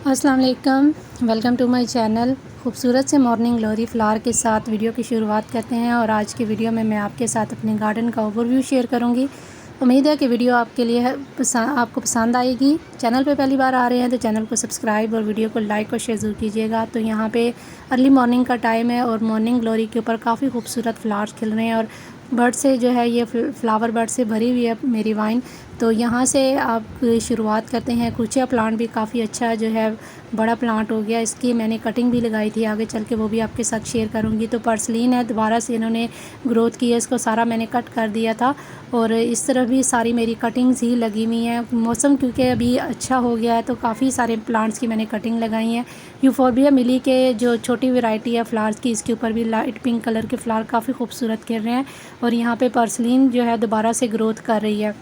अस्सलाम वालेकुम, welcome to my channel. खूबसूरत से मॉर्निंग ग्लोरी फ्लावर के साथ वीडियो की शुरुआत करते हैं और आज की वीडियो में मैं आपके साथ अपने गार्डन का ओवरव्यू शेयर करूंगी। उम्मीद है कि वीडियो आपके लिए आपको पसंद आएगी। चैनल पे पहली बार आ रहे हैं तो चैनल को सब्सक्राइब और वीडियो को लाइक और शेयर ज़रूर कीजिएगा। तो यहाँ पे अर्ली मॉर्निंग का टाइम है और मॉर्निंग ग्लोरी के ऊपर काफ़ी खूबसूरत फ्लावर्स खिल रहे हैं और बर्ड से जो है ये फ्लावर बर्ड से भरी हुई है मेरी वाइन। तो यहाँ से आप शुरुआत करते हैं। कुचिया प्लांट भी काफ़ी अच्छा जो है बड़ा प्लांट हो गया, इसकी मैंने कटिंग भी लगाई थी, आगे चल के वो भी आपके साथ शेयर करूँगी। तो पर्सलीन है, दोबारा से इन्होंने ग्रोथ की है, इसको सारा मैंने कट कर दिया था और इस तरफ भी सारी मेरी कटिंग्स ही लगी हुई हैं। मौसम क्योंकि अभी अच्छा हो गया है तो काफ़ी सारे प्लांट्स की मैंने कटिंग लगाई है। यूफोरबिया मिली के जो छोटी वैरायटी है फ्लावर्स की, इसके ऊपर भी लाइट पिंक कलर के फ्लावर काफ़ी खूबसूरत खिल रहे हैं और यहाँ पे पर्सलीन जो है दोबारा से ग्रोथ कर रही है।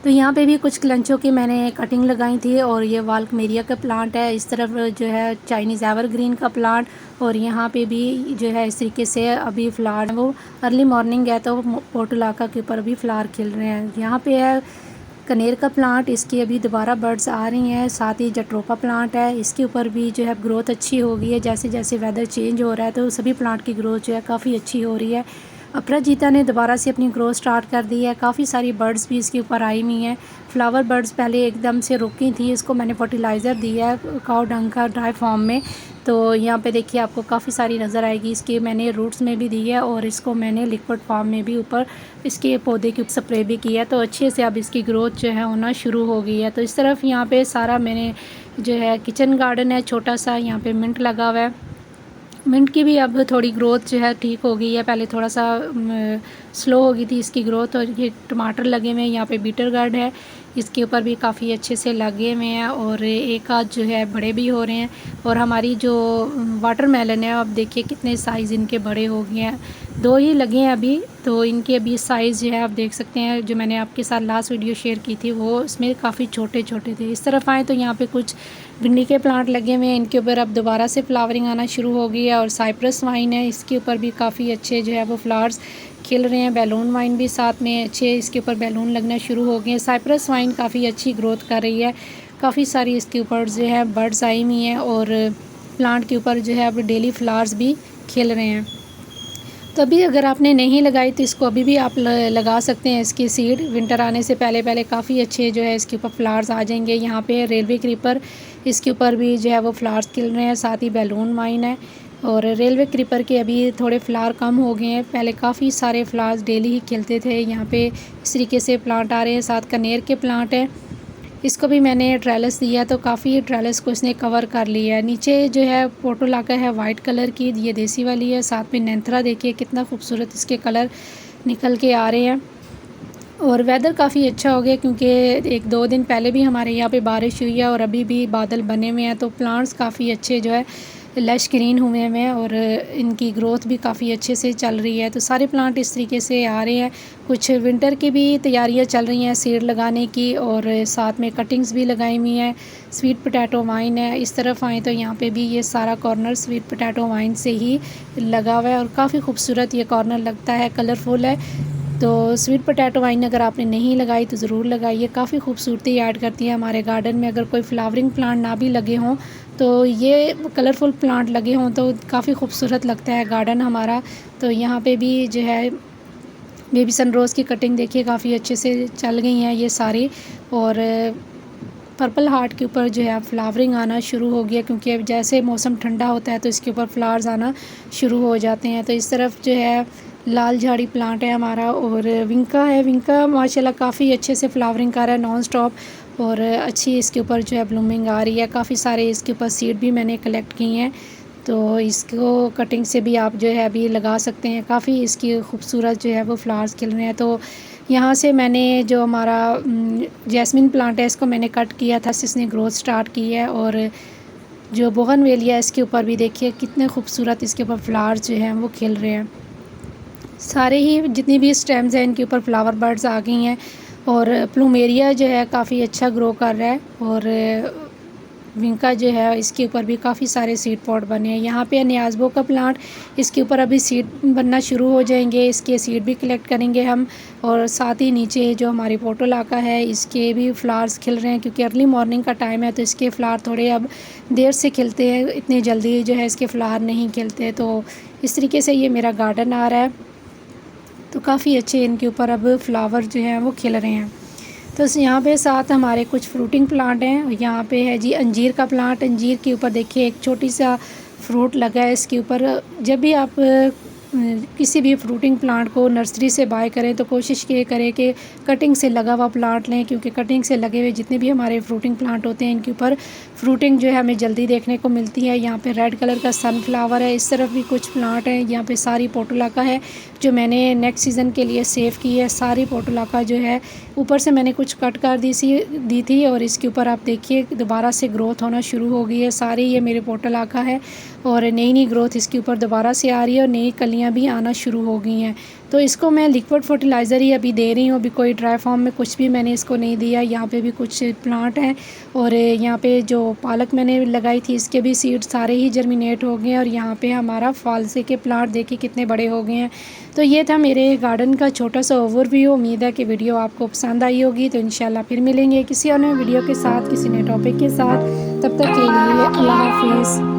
तो यहाँ पे भी कुछ क्लंचों की मैंने कटिंग लगाई थी और ये वाल्कमेरिया का प्लांट है, इस तरफ जो है चाइनीज़ एवरग्रीन का प्लांट और यहाँ पे भी जो है इस तरीके से अभी फ्लावर वो अर्ली मॉर्निंग है तो पोर्टुलाका के ऊपर भी फ्लावर खिल रहे हैं। यहाँ पे है कनेर का प्लांट, इसकी अभी दोबारा बर्ड्स आ रही हैं। साथ ही जट्रोपा प्लांट है, इसके ऊपर भी जो है ग्रोथ अच्छी हो गई है। जैसे जैसे वेदर चेंज हो रहा है तो सभी प्लांट की ग्रोथ जो है काफ़ी अच्छी हो रही है। अपराजिता ने दोबारा से अपनी ग्रोथ स्टार्ट कर दी है, काफ़ी सारी बर्ड्स भी इसके ऊपर आई हुई हैं। फ्लावर बर्ड्स पहले एकदम से रुकी थी, इसको मैंने फर्टिलाइज़र दिया है काऊ डंग का ड्राई फॉर्म में। तो यहाँ पे देखिए आपको काफ़ी सारी नज़र आएगी, इसके मैंने रूट्स में भी दी है और इसको मैंने लिक्विड फॉर्म में भी ऊपर इसके पौधे के स्प्रे भी किया है। तो अच्छे से अब इसकी ग्रोथ जो है होना शुरू हो गई है। तो इस तरफ यहाँ पे सारा मैंने जो है किचन गार्डन है छोटा सा, यहाँ पे मिंट लगा हुआ है। मिंट की भी अब थोड़ी ग्रोथ जो है ठीक हो गई है, पहले थोड़ा सा स्लो हो गई थी इसकी ग्रोथ। और ये टमाटर लगे हुए हैं, यहाँ पे बीटर गार्ड है, इसके ऊपर भी काफ़ी अच्छे से लगे हुए हैं और एक आध जो है बड़े भी हो रहे हैं। और हमारी जो वाटरमेलन है, अब देखिए कितने साइज़ इनके बड़े हो गए हैं, दो ही लगे हैं अभी। तो इनके अभी साइज़ जो है आप देख सकते हैं, जो मैंने आपके साथ लास्ट वीडियो शेयर की थी वो इसमें काफ़ी छोटे छोटे थे। इस तरफ आए तो यहाँ पे कुछ भिंडी के प्लांट लगे हुए हैं, इनके ऊपर अब दोबारा से फ्लावरिंग आना शुरू हो गई है। और साइप्रस वाइन है, इसके ऊपर भी काफ़ी अच्छे जो है वो फ्लावर्स खिल रहे हैं। बैलून वाइन भी साथ में अच्छे इसके ऊपर बैलून लगना शुरू हो गए हैं। साइप्रस वाइन काफ़ी अच्छी ग्रोथ कर रही है, काफ़ी सारी इसके ऊपर जो है बर्ड्स आई हुई हैं और प्लांट के ऊपर जो है अब डेली फ्लावर्स भी खिल रहे हैं। तो अभी अगर आपने नहीं लगाई तो इसको अभी भी आप लगा सकते हैं, इसकी सीड विंटर आने से पहले पहले काफ़ी अच्छे जो है इसके ऊपर फ्लावर्स आ जाएंगे। यहाँ पे रेलवे क्रीपर, इसके ऊपर भी जो है वो फ्लावर्स खिल रहे हैं, साथ ही बैलून वाइन है। और रेलवे क्रीपर के अभी थोड़े फ्लावर कम हो गए हैं, पहले काफ़ी सारे फ्लावर्स डेली ही खिलते थे। यहाँ पे इस तरीके से प्लांट आ रहे हैं। साथ कनेर के प्लांट है, इसको भी मैंने ट्रेलस दिया तो काफ़ी ट्रेलस को इसने कवर कर लिया है। नीचे जो है पोर्टुलाका है वाइट कलर की, ये देसी वाली है। साथ में नेंथरा देखिए कितना खूबसूरत इसके कलर निकल के आ रहे हैं। और वेदर काफ़ी अच्छा हो गया क्योंकि एक दो दिन पहले भी हमारे यहाँ पे बारिश हुई है और अभी भी बादल बने हुए हैं। तो प्लांट्स काफ़ी अच्छे जो है लश ग्रीन हुए हैं और इनकी ग्रोथ भी काफ़ी अच्छे से चल रही है। तो सारे प्लांट इस तरीके से आ रहे हैं। कुछ विंटर की भी तैयारियां चल रही हैं सीड लगाने की और साथ में कटिंग्स भी लगाई हुई हैं। स्वीट पोटैटो वाइन है, इस तरफ आएँ तो यहाँ पे भी ये सारा कॉर्नर स्वीट पोटैटो वाइन से ही लगा हुआ है और काफ़ी खूबसूरत ये कॉर्नर लगता है, कलरफुल है। तो स्वीट पोटैटो वाइन अगर आपने नहीं लगाई तो ज़रूर लगाइए, काफ़ी खूबसूरती ऐड करती है हमारे गार्डन में। अगर कोई फ्लावरिंग प्लांट ना भी लगे हों तो ये कलरफुल प्लांट लगे हों तो काफ़ी खूबसूरत लगता है गार्डन हमारा। तो यहाँ पे भी जो है बेबी सनरोज़ की कटिंग देखिए काफ़ी अच्छे से चल गई हैं ये सारी। और पर्पल हार्ट के ऊपर जो है फ्लावरिंग आना शुरू हो गया क्योंकि अब जैसे मौसम ठंडा होता है तो इसके ऊपर फ्लावर्स आना शुरू हो जाते हैं। तो इस तरफ जो है लाल झाड़ी प्लांट है हमारा और विंका है। विंका माशाल्लाह काफ़ी अच्छे से फ्लावरिंग कर रहा है नॉन स्टॉप और अच्छी इसके ऊपर जो है ब्लूमिंग आ रही है। काफ़ी सारे इसके ऊपर सीड भी मैंने कलेक्ट की हैं, तो इसको कटिंग से भी आप जो है अभी लगा सकते हैं। काफ़ी इसकी खूबसूरत जो है वो फ्लावर्स खिल रहे हैं। तो यहाँ से मैंने जो हमारा जैस्मिन प्लांट है इसको मैंने कट किया था, इसने ग्रोथ स्टार्ट की है। और जो बोगनवेलिया है इसके ऊपर भी देखिए कितने खूबसूरत इसके ऊपर फ्लावर्स जो हैं वो खिल रहे हैं। सारे ही जितनी भी स्टेम्स हैं इनके ऊपर फ्लावर बर्ड्स आ गई हैं। और प्लूमेरिया जो है काफ़ी अच्छा ग्रो कर रहा है और विंका जो है इसके ऊपर भी काफ़ी सारे सीड पॉट बने हैं। यहाँ पे नियाज़बो का प्लांट, इसके ऊपर अभी सीड बनना शुरू हो जाएंगे, इसके सीड भी कलेक्ट करेंगे हम। और साथ ही नीचे जो हमारी पोर्टुलाका है इसके भी फ्लावर्स खिल रहे हैं, क्योंकि अर्ली मॉर्निंग का टाइम है तो इसके फ्लावर थोड़े अब देर से खिलते हैं, इतनी जल्दी जो है इसके फ्लावर नहीं खिलते। तो इस तरीके से ये मेरा गार्डन आ रहा है, तो काफ़ी अच्छे इनके ऊपर अब फ्लावर जो हैं वो खिल रहे हैं। तो यहाँ पे साथ हमारे कुछ फ्रूटिंग प्लांट हैं। यहाँ पे है जी अंजीर का प्लांट। अंजीर के ऊपर देखिए एक छोटी सा फ्रूट लगा है इसके ऊपर। जब भी आप किसी भी फ्रूटिंग प्लांट को नर्सरी से बाय करें तो कोशिश ये करें कि कटिंग से लगा हुआ प्लांट लें, क्योंकि कटिंग से लगे हुए जितने भी हमारे फ्रूटिंग प्लांट होते हैं इनके ऊपर फ्रूटिंग जो है हमें जल्दी देखने को मिलती है। यहाँ पे रेड कलर का सनफ्लावर है, इस तरफ भी कुछ प्लांट हैं। यहाँ पे सारी पोर्टुलाका है जो मैंने नेक्स्ट सीज़न के लिए सेव की है। सारी पोर्टुलाका जो है ऊपर से मैंने कुछ कट कर दी थी और इसके ऊपर आप देखिए दोबारा से ग्रोथ होना शुरू हो गई है। सारी ये मेरे पोर्टुलाका है और नई नई ग्रोथ इसके ऊपर दोबारा से आ रही है और नई कलियां भी आना शुरू हो गई हैं। तो इसको मैं लिक्विड फर्टिलाइज़र ही अभी दे रही हूँ, अभी कोई ड्राई फॉर्म में कुछ भी मैंने इसको नहीं दिया। यहाँ पे भी कुछ प्लांट हैं और यहाँ पे जो पालक मैंने लगाई थी इसके भी सीड सारे ही जर्मिनेट हो गए हैं। और यहाँ पे हमारा फालसे के प्लांट देखिए कितने बड़े हो गए हैं। तो ये था मेरे गार्डन का छोटा सा ओवरव्यू। उम्मीद है कि वीडियो आपको पसंद आई होगी। तो इंशाल्लाह फिर मिलेंगे किसी और नए वीडियो के साथ, किसी नए टॉपिक के साथ। तब तक के लिए अल्लाह हाफिज़।